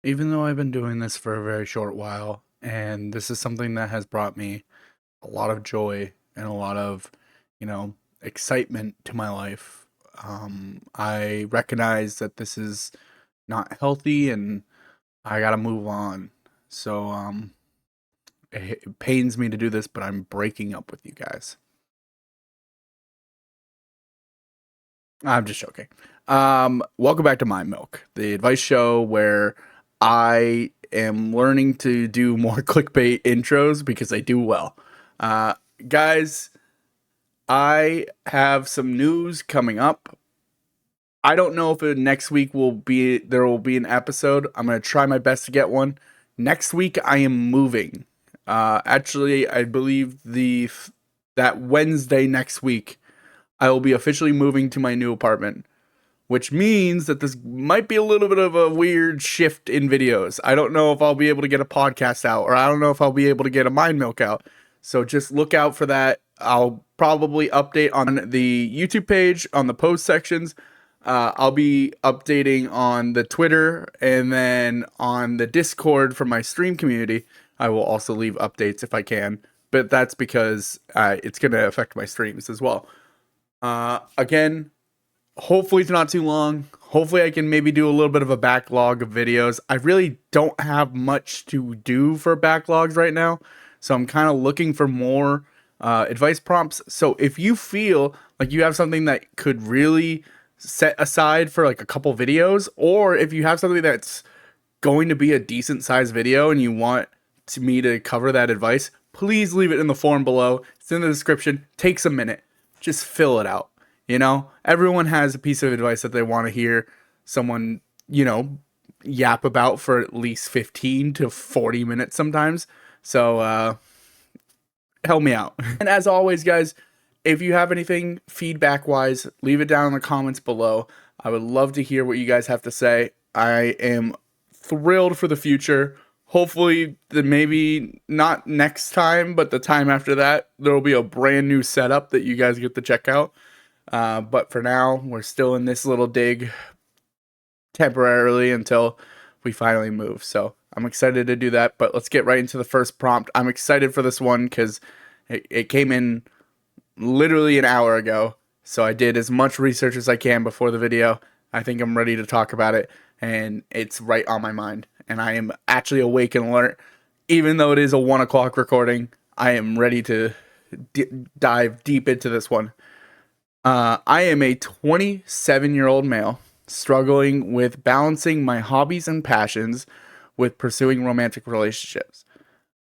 Even though I've been doing this for a very short while, and this is something that has brought me a lot of joy and a lot of, excitement to my life, I recognize that this is not healthy and I gotta move on. So, it pains me to do this, but I'm breaking up with you guys. I'm just joking. Welcome back to My Milk, the advice show where I am learning to do more clickbait intros because I do well. Uh, Guys, I have some news coming up. I don't know if next week there will be an episode. I'm gonna try my best to get one. Next week I am moving. Actually, I believe the that Wednesday next week I will be officially moving to my new apartment, which means that this might be a little bit of a weird shift in videos. I don't know if I'll be able to get a podcast out, or I don't know if I'll be able to get a mind milk out. So just look out for that. I'll probably update on the YouTube page, on the post sections. I'll be updating on the Twitter and then on the Discord for my stream community. I will also leave updates if I can, but that's because it's going to affect my streams as well. Again, hopefully it's not too long. Hopefully I can maybe do a little bit of a backlog of videos. I really don't have much to do for backlogs right now, so I'm kind of looking for more advice prompts. So if you feel like you have something that could really set aside for like a couple videos, or if you have something that's going to be a decent sized video and you want me to cover that advice, please leave it in the form below. It's in the description. Takes a minute. Just fill it out. Everyone has a piece of advice that they want to hear someone, yap about for at least 15 to 40 minutes sometimes. So, help me out. And as always, guys, if you have anything feedback wise, leave it down in the comments below. I would love to hear what you guys have to say. I am thrilled for the future. Hopefully, maybe not next time, but the time after that, there will be a brand new setup that you guys get to check out. But for now, we're still in this little dig temporarily until we finally move. So I'm excited to do that. But let's get right into the first prompt. I'm excited for this one because it came in literally an hour ago. So I did as much research as I can before the video. I think I'm ready to talk about it, and it's right on my mind. And I am actually awake and alert. Even though it is a 1 o'clock recording, I am ready to dive deep into this one. I am a 27-year-old male struggling with balancing my hobbies and passions with pursuing romantic relationships.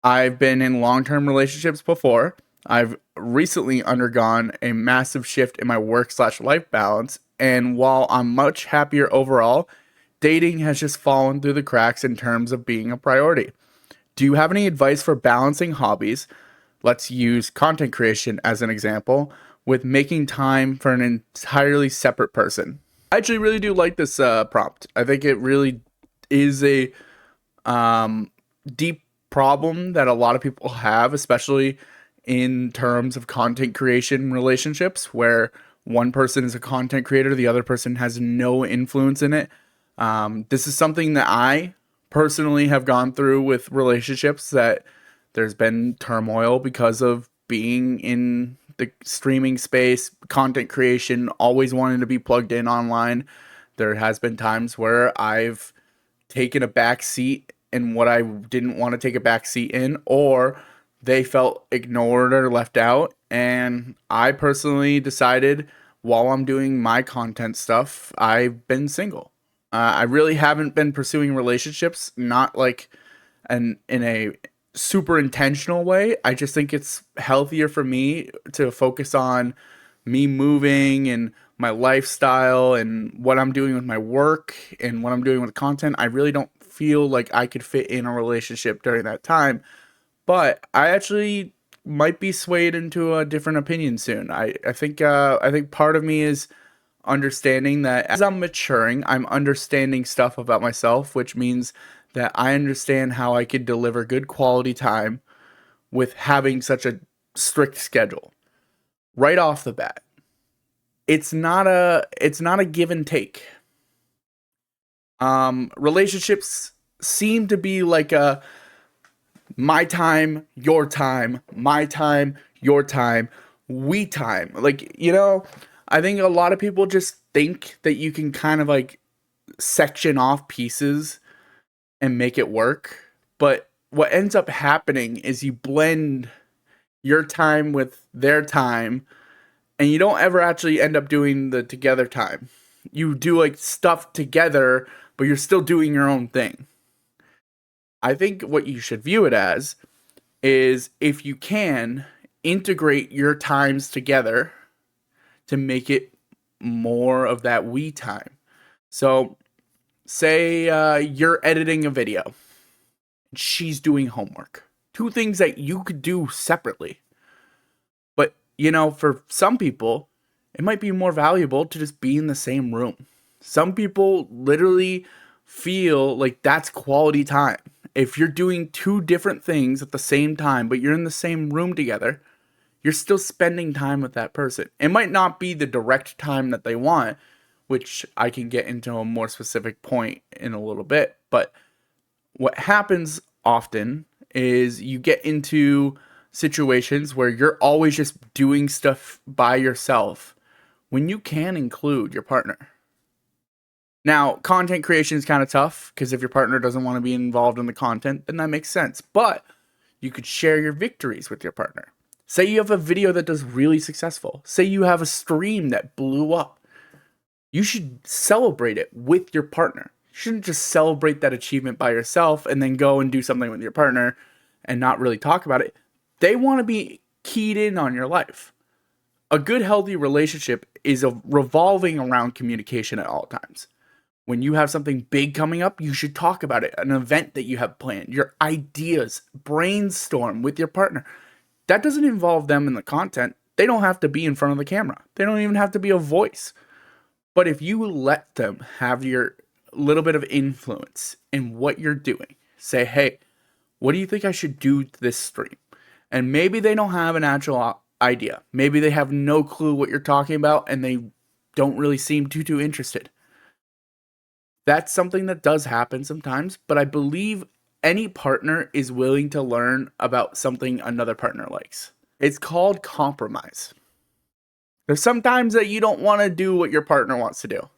I've been in long-term relationships before. I've recently undergone a massive shift in my work/life balance, and while I'm much happier overall, dating has just fallen through the cracks in terms of being a priority. Do you have any advice for balancing hobbies? Let's use content creation as an example, with making time for an entirely separate person. I actually really do like this prompt. I think it really is a deep problem that a lot of people have, especially in terms of content creation relationships, where one person is a content creator, the other person has no influence in it. This is something that I personally have gone through with relationships, that there's been turmoil because of being in the streaming space, content creation, always wanting to be plugged in online. There has been times where I've taken a back seat in what I didn't want to take a back seat in, or they felt ignored or left out. And I personally decided, while I'm doing my content stuff, I've been single. I really haven't been pursuing relationships, not like in a super intentional way. I just think it's healthier for me to focus on me moving and my lifestyle and what I'm doing with my work and what I'm doing with content. I really don't feel like I could fit in a relationship during that time, but I actually might be swayed into a different opinion soon. I think part of me is understanding that as I'm maturing, I'm understanding stuff about myself, which means that I understand how I could deliver good quality time with having such a strict schedule. Right off the bat, it's not a give and take. Relationships seem to be like a my time, your time, my time, your time, we time. Like, I think a lot of people just think that you can kind of like section off pieces and make it work. But what ends up happening is you blend your time with their time, and you don't ever actually end up doing the together time. You do like stuff together, but you're still doing your own thing. I think what you should view it as is, if you can, integrate your times together to make it more of that we time. So, say you're editing a video, she's doing homework. Two things that you could do separately. But, for some people, it might be more valuable to just be in the same room. Some people literally feel like that's quality time. If you're doing two different things at the same time, but you're in the same room together, you're still spending time with that person. It might not be the direct time that they want, which I can get into a more specific point in a little bit. But what happens often is you get into situations where you're always just doing stuff by yourself when you can include your partner. Now, content creation is kind of tough because if your partner doesn't want to be involved in the content, then that makes sense. But you could share your victories with your partner. Say you have a video that does really successful. Say you have a stream that blew up. You should celebrate it with your partner. You shouldn't just celebrate that achievement by yourself and then go and do something with your partner and not really talk about it. They want to be keyed in on your life. A good, healthy relationship is revolving around communication at all times. When you have something big coming up, you should talk about it. An event that you have planned, your ideas, brainstorm with your partner. That doesn't involve them in the content. They don't have to be in front of the camera. They don't even have to be a voice. But if you let them have your little bit of influence in what you're doing, say, hey, what do you think I should do to this stream? And maybe they don't have an actual idea. Maybe they have no clue what you're talking about and they don't really seem too interested. That's something that does happen sometimes, but I believe any partner is willing to learn about something another partner likes. It's called compromise. There's sometimes that you don't want to do what your partner wants to do.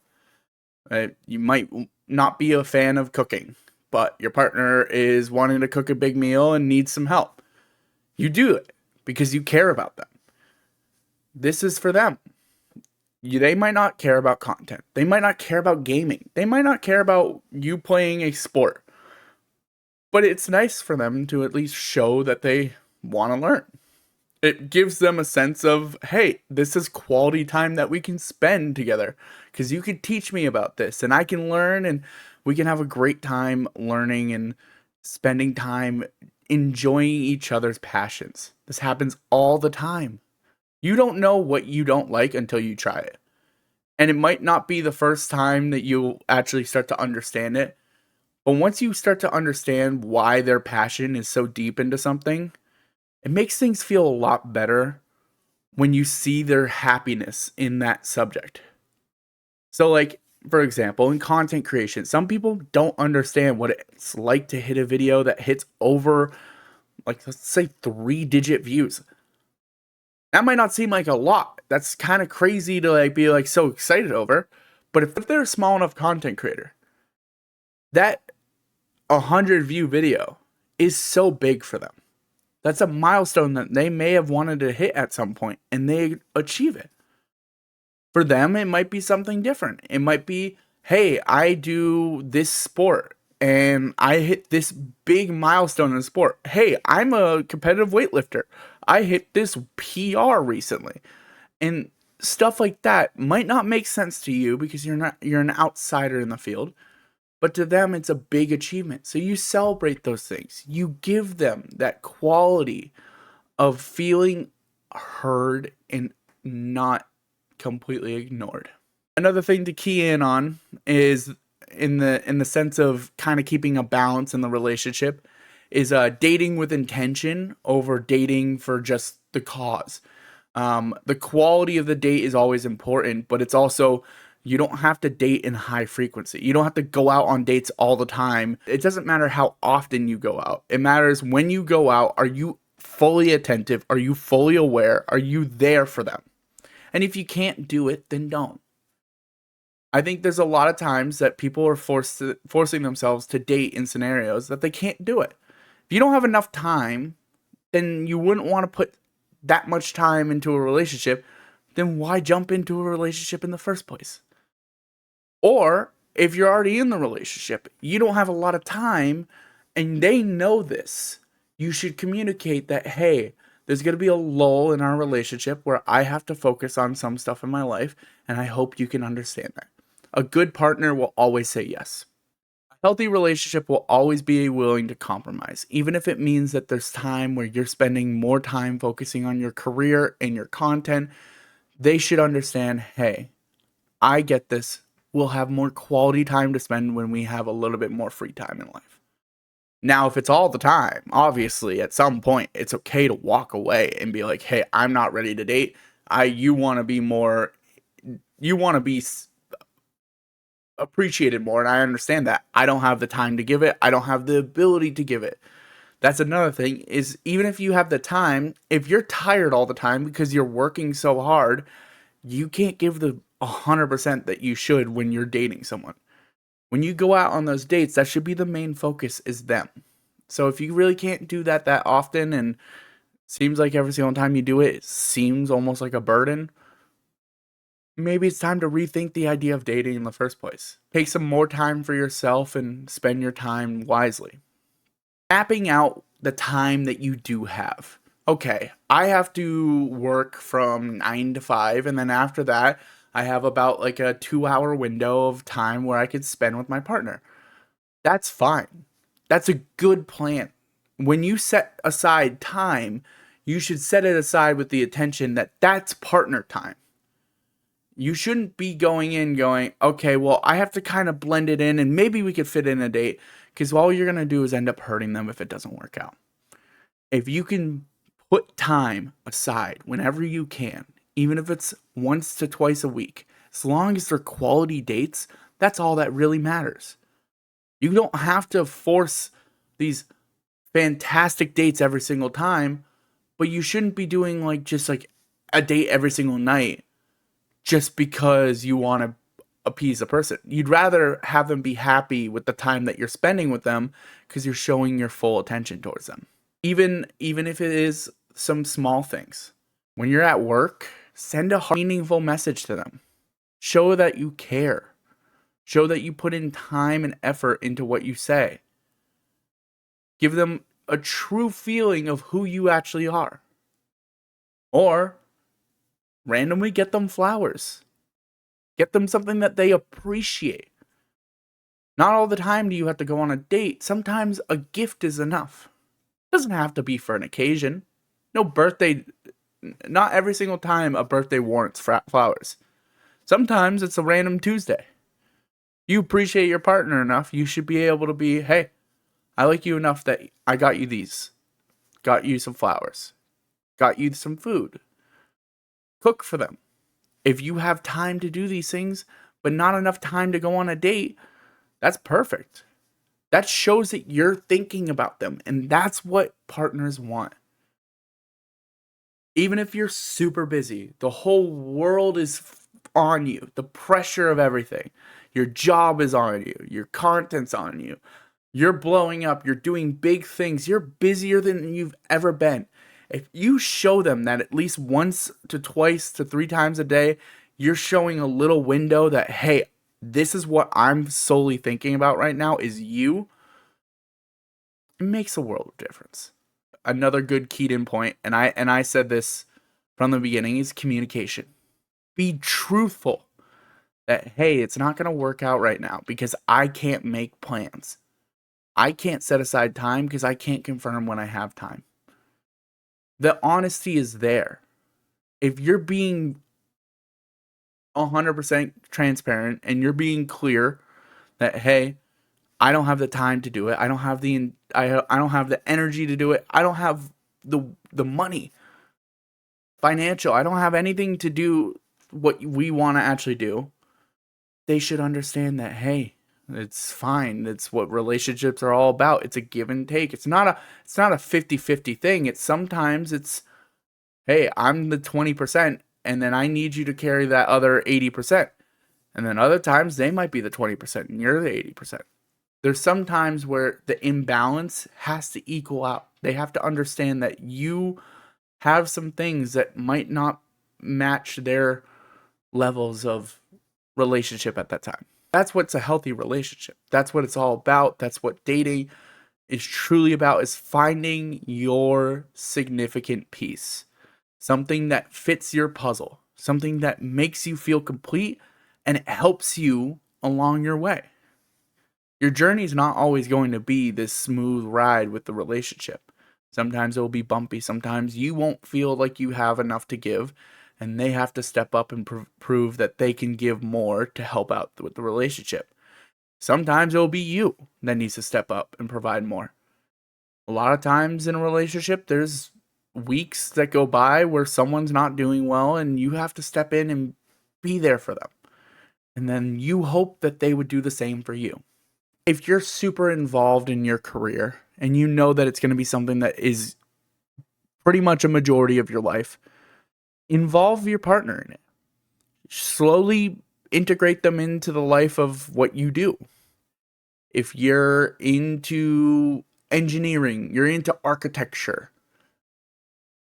Right? You might not be a fan of cooking, but your partner is wanting to cook a big meal and needs some help. You do it because you care about them. This is for them. They might not care about content. They might not care about gaming. They might not care about you playing a sport. But it's nice for them to at least show that they want to learn. It gives them a sense of, hey, this is quality time that we can spend together because you can teach me about this and I can learn and we can have a great time learning and spending time enjoying each other's passions. This happens all the time. You don't know what you don't like until you try it. And it might not be the first time that you'll actually start to understand it. But once you start to understand why their passion is so deep into something, it makes things feel a lot better when you see their happiness in that subject. So like, for example, in content creation, some people don't understand what it's like to hit a video that hits over, like, let's say 3-digit views. That might not seem like a lot. That's kind of crazy to like be like so excited over. But if they're a small enough content creator, that 100-view video is so big for them. That's a milestone that they may have wanted to hit at some point, and they achieve it. For them, it might be something different. It might be, hey, I do this sport, and I hit this big milestone in the sport. Hey, I'm a competitive weightlifter. I hit this PR recently. And stuff like that might not make sense to you because you're an outsider in the field. But to them, it's a big achievement. So you celebrate those things. You give them that quality of feeling heard and not completely ignored. Another thing to key in on is in the sense of kind of keeping a balance in the relationship is dating with intention over dating for just the cause. The quality of the date is always important, but it's also You don't have to date in high frequency. You don't have to go out on dates all the time. It doesn't matter how often you go out. It matters when you go out, are you fully attentive? Are you fully aware? Are you there for them? And if you can't do it, then don't. I think there's a lot of times that people are forcing themselves to date in scenarios that they can't do it. If you don't have enough time, then you wouldn't want to put that much time into a relationship. Then why jump into a relationship in the first place? Or if you're already in the relationship, you don't have a lot of time and they know this. You should communicate that, hey, there's going to be a lull in our relationship where I have to focus on some stuff in my life, and I hope you can understand that. A good partner will always say yes. A healthy relationship will always be willing to compromise, even if it means that there's time where you're spending more time focusing on your career and your content. They should understand, hey, I get this. We'll have more quality time to spend when we have a little bit more free time in life. Now, if it's all the time, obviously, at some point, it's okay to walk away and be like, hey, I'm not ready to date. You want to be more, you want to be appreciated more. And I understand that. I don't have the time to give it. I don't have the ability to give it. That's another thing is even if you have the time, if you're tired all the time because you're working so hard, you can't give the 100% that you should when you're dating someone. When you go out on those dates, that should be the main focus is them. So if you really can't do that often and seems like every single time you do it, it seems almost like a burden, maybe it's time to rethink the idea of dating in the first place. Take some more time for yourself and spend your time wisely. Mapping out the time that you do have. Okay, I have to work from 9 to 5, and then after that, I have about like a 2-hour window of time where I could spend with my partner. That's fine. That's a good plan. When you set aside time, you should set it aside with the intention that that's partner time. You shouldn't be going in going, okay, well, I have to kind of blend it in and maybe we could fit in a date, because all you're going to do is end up hurting them if it doesn't work out. If you can put time aside whenever you can, even if it's once to twice a week, as long as they're quality dates, that's all that really matters. You don't have to force these fantastic dates every single time, but you shouldn't be doing like just like a date every single night just because you want to appease a person. You'd rather have them be happy with the time that you're spending with them because you're showing your full attention towards them. Even if it is some small things. When you're at work, send a meaningful message to them. Show that you care. Show that you put in time and effort into what you say. Give them a true feeling of who you actually are. Or randomly get them flowers. Get them something that they appreciate. Not all the time do you have to go on a date. Sometimes a gift is enough. It doesn't have to be for an occasion. Not every single time a birthday warrants flowers. Sometimes it's a random Tuesday. You appreciate your partner enough, you should be able to be, hey, I like you enough that I got you these. Got you some flowers. Got you some food. Cook for them. If you have time to do these things, but not enough time to go on a date, that's perfect. That shows that you're thinking about them, and that's what partners want. Even if you're super busy, the whole world is on you, the pressure of everything. Your job is on you, your content's on you. You're blowing up, you're doing big things, you're busier than you've ever been. If you show them that at least once to twice to 3 times a day, you're showing a little window that, hey, this is what I'm solely thinking about right now is you. It makes a world of difference. Another good keyed in point, and I said this from the beginning, is communication. Be truthful that, hey, it's not going to work out right now because I can't make plans. I can't set aside time because I can't confirm when I have time. The honesty is there. If you're being 100% transparent and you're being clear that, hey, I don't have the time to do it. I don't have the energy to do it. I don't have the money. Financial. I don't have anything to do what we want to actually do. they should understand that, hey, it's fine. It's what relationships are all about. It's a give and take. It's not a 50-50 thing. It's hey, I'm the 20% and then I need you to carry that other 80%. And then other times they might be the 20% and you're the 80%. There's some times where the imbalance has to equal out. They have to understand that you have some things that might not match their levels of relationship at that time. That's what's a healthy relationship. That's what it's all about. That's what dating is truly about, is finding your significant piece. Something that fits your puzzle. Something that makes you feel complete and it helps you along your way. Your journey is not always going to be this smooth ride with the relationship. Sometimes it will be bumpy. Sometimes you won't feel like you have enough to give, and they have to step up and prove that they can give more to help out with the relationship. Sometimes it will be you that needs to step up and provide more. A lot of times in a relationship, there's weeks that go by where someone's not doing well, and you have to step in and be there for them. And then you hope that they would do the same for you. If you're super involved in your career and you know that it's going to be something that is pretty much a majority of your life, involve your partner in it. Slowly integrate them into the life of what you do. If you're into engineering, you're into architecture,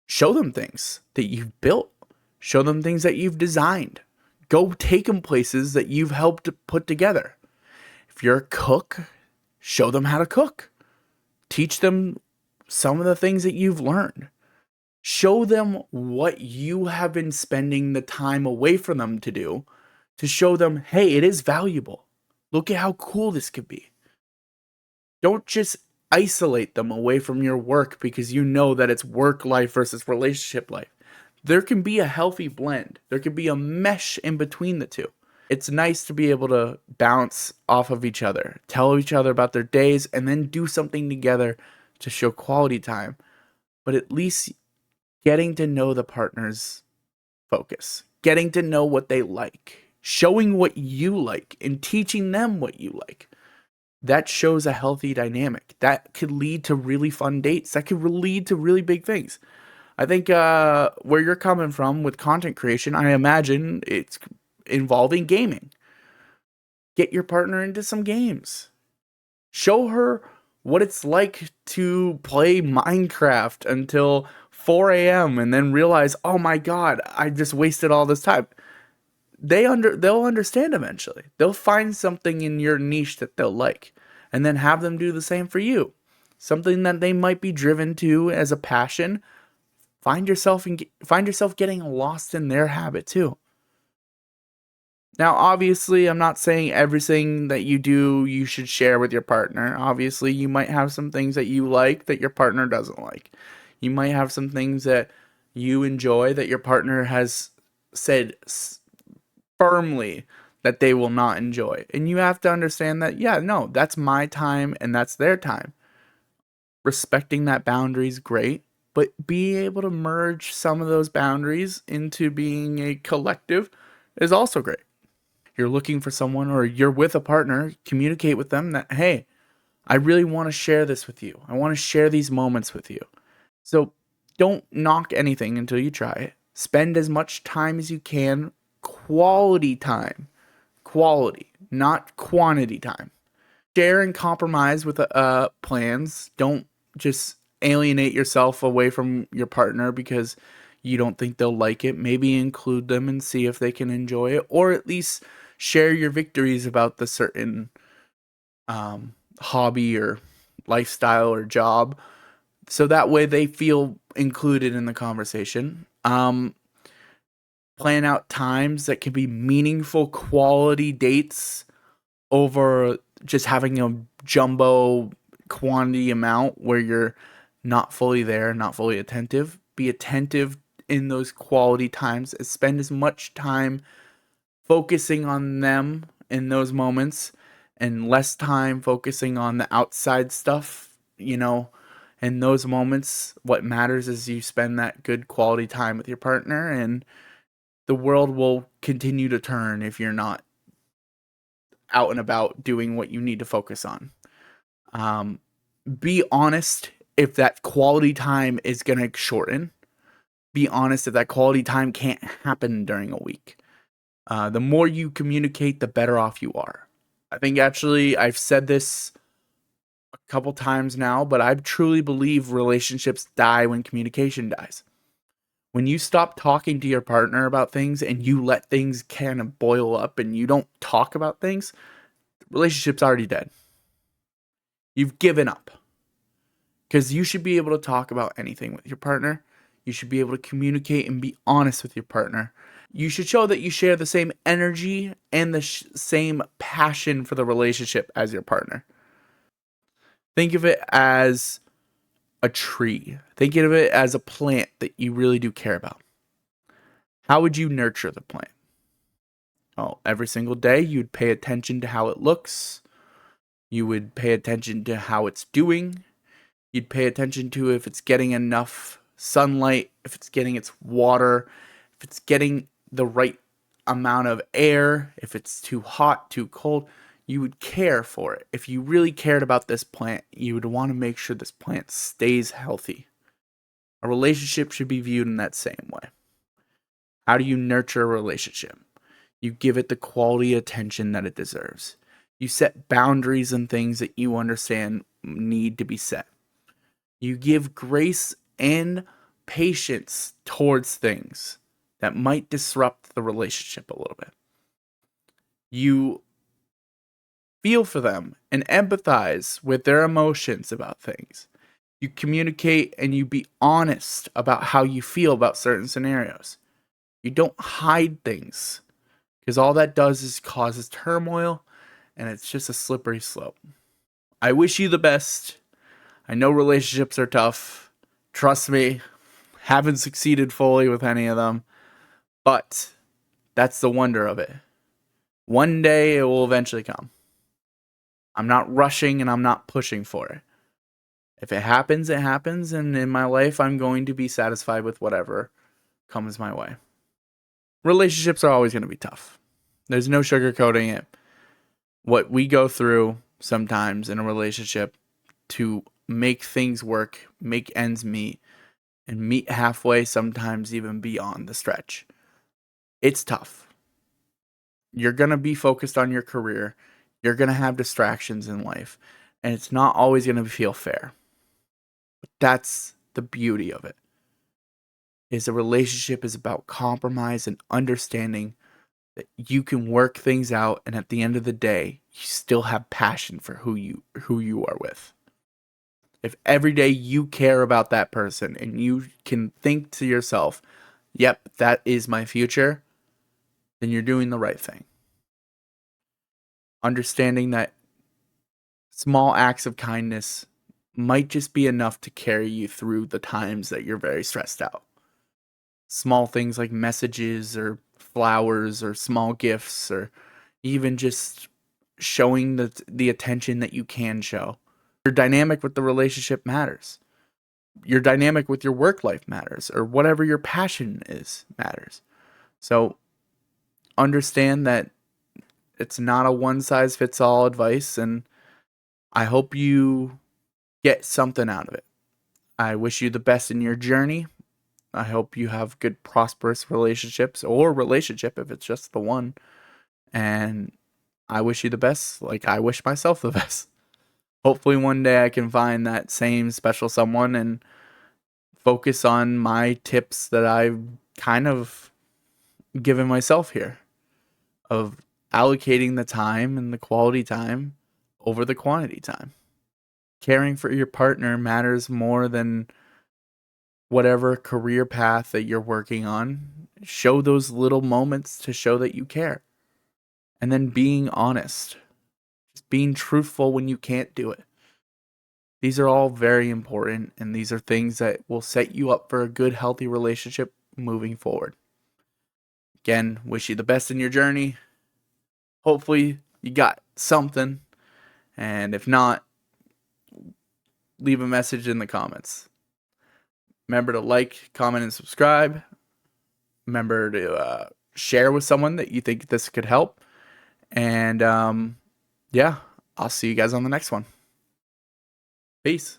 show them things that you've built. Show them things that you've designed. Go take them places that you've helped to put together. If you're a cook, show them how to cook. Teach them some of the things that you've learned. Show them what you have been spending the time away from them to do, to show them, hey, it is valuable. Look at how cool this could be. Don't just isolate them away from your work because you know that it's work life versus relationship life. There can be a healthy blend. There can be a mesh in between the two. It's nice to be able to bounce off of each other, tell each other about their days, and then do something together to show quality time. But at least getting to know the partner's focus, getting to know what they like, showing what you like, and teaching them what you like. That shows a healthy dynamic. That could lead to really fun dates. That could lead to really big things. I think where you're coming from with content creation, I imagine it's involving gaming. Get your partner into some games. Show her what it's like to play Minecraft until 4 a.m. and then realize, oh my god, I just wasted all this time. They'll understand eventually. They'll find something in your niche that they'll like, and then have them do the same for you. Something that they might be driven to as a passion. Find yourself getting lost in their habit too. Now, obviously, I'm not saying everything that you do you should share with your partner. Obviously, you might have some things that you like that your partner doesn't like. You might have some things that you enjoy that your partner has said firmly that they will not enjoy. And you have to understand that, yeah, no, that's my time and that's their time. Respecting that boundary is great, but being able to merge some of those boundaries into being a collective is also great. You're looking for someone or you're with a partner, communicate with them that, hey, I really want to share this with you. I want to share these moments with you. So don't knock anything until you try it. Spend as much time as you can, quality time. Quality, not quantity time. Share and compromise with plans. Don't just alienate yourself away from your partner because you don't think they'll like it. Maybe include them and see if they can enjoy it, or at least share your victories about the certain hobby or lifestyle or job, so that way they feel included in the conversation. Plan out times that can be meaningful, quality dates over just having a jumbo quantity amount where you're not fully there, not fully attentive. Be attentive in those quality times. Spend as much time focusing on them in those moments and less time focusing on the outside stuff, in those moments. What matters is you spend that good quality time with your partner, and the world will continue to turn if you're not out and about doing what you need to focus on. Um, be honest if that quality time is going to shorten. Be honest if that quality time can't happen during a week. The more you communicate, the better off you are. I think actually I've said this a couple times now, but I truly believe relationships die when communication dies. When you stop talking to your partner about things and you let things kind of boil up and you don't talk about things, the relationship's already dead. You've given up. Because you should be able to talk about anything with your partner. You should be able to communicate and be honest with your partner. You should show that you share the same energy and the same passion for the relationship as your partner. Think of it as a tree. Think of it as a plant that you really do care about. How would you nurture the plant? Oh, every single day you'd pay attention to how it looks. You would pay attention to how it's doing. You'd pay attention to if it's getting enough sunlight, if it's getting its water, if it's getting the right amount of air, if it's too hot, too cold. You would care for it. If you really cared about this plant, you would want to make sure this plant stays healthy. A relationship should be viewed in that same way. How do you nurture a relationship? You give it the quality attention that it deserves. You set boundaries and things that you understand need to be set. You give grace and patience towards things that might disrupt the relationship a little bit. You feel for them and empathize with their emotions about things. You communicate and you be honest about how you feel about certain scenarios. You don't hide things, because all that does is causes turmoil, and it's just a slippery slope. I wish you the best. I know relationships are tough. Trust me, haven't succeeded fully with any of them, but that's the wonder of it. One day it will eventually come. I'm not rushing and I'm not pushing for it. If it happens, it happens, and in my life, I'm going to be satisfied with whatever comes my way. Relationships are always going to be tough. There's no sugarcoating it. What we go through sometimes in a relationship to make things work, make ends meet, and meet halfway, sometimes even beyond the stretch. It's tough. You're going to be focused on your career. You're going to have distractions in life, and it's not always going to feel fair. But that's the beauty of it. Is a relationship is about compromise and understanding that you can work things out, and at the end of the day, you still have passion for who you are with. If every day you care about that person and you can think to yourself, yep, that is my future, then you're doing the right thing. Understanding that small acts of kindness might just be enough to carry you through the times that you're very stressed out. Small things like messages or flowers or small gifts, or even just showing the attention that you can show. Your dynamic with the relationship matters. Your dynamic with your work life matters, or whatever your passion is matters. So understand that it's not a one size fits all advice, and I hope you get something out of it. I wish you the best in your journey. I hope you have good, prosperous relationships, or relationship if it's just the one. And I wish you the best, like I wish myself the best. Hopefully one day I can find that same special someone and focus on my tips that I've kind of given myself here, of allocating the time and the quality time over the quantity time. Caring for your partner matters more than whatever career path that you're working on. Show those little moments to show that you care. And then being honest. Just being truthful when you can't do it. These are all very important, and these are things that will set you up for a good, healthy relationship moving forward. Again, wish you the best in your journey. Hopefully you got something. And if not, leave a message in the comments. Remember to like, comment, and subscribe. Remember to share with someone that you think this could help. And yeah, I'll see you guys on the next one. Peace.